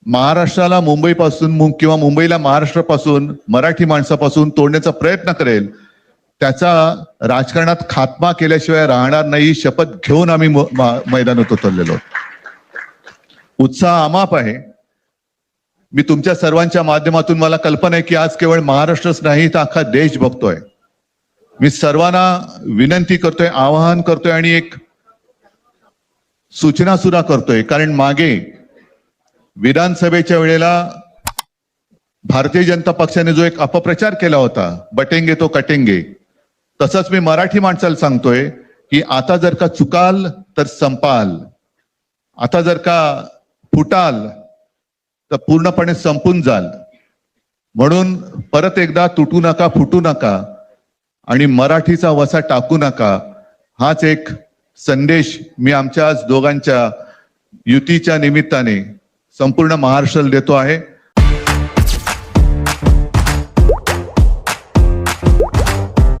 महाराष्ट्राला मुंबईपासून किंवा मुंबईला महाराष्ट्रापासून मराठी माणसापासून तोडण्याचा प्रयत्न करेल त्याचा राजकारणात खात्मा केल्याशिवाय राहणार नाही, शपथ घेऊन आम्ही मैदानात उतरलेलो. उत्साह अमाप आहे. मी तुमच्या सर्वांच्या माध्यमातून मला कल्पना आहे की आज केवळ महाराष्ट्रच नाही तर अख्खा देश बघतोय. मी सर्वांना विनंती करतोय, आवाहन करतोय आणि एक सूचना सुद्धा करतोय, कारण मागे विधानसभेच्या वेळेला भारतीय जनता पक्षाने जो एक अपप्रचार केला होता, बटेंगे तो कटेंगे, तसंच मी मराठी माणसाला सांगतोय की आता जर का चुकाल तर संपाल, आता जर का फुटाल तर पूर्णपणे संपून जाल. म्हणून परत एकदा तुटू नका, फुटू नका आणि मराठीचा वसा टाकू नका, हाच एक संदेश मी आमच्या दोघांच्या युतीच्या निमित्ताने संपूर्ण महाराष्ट्राला देतो आहे.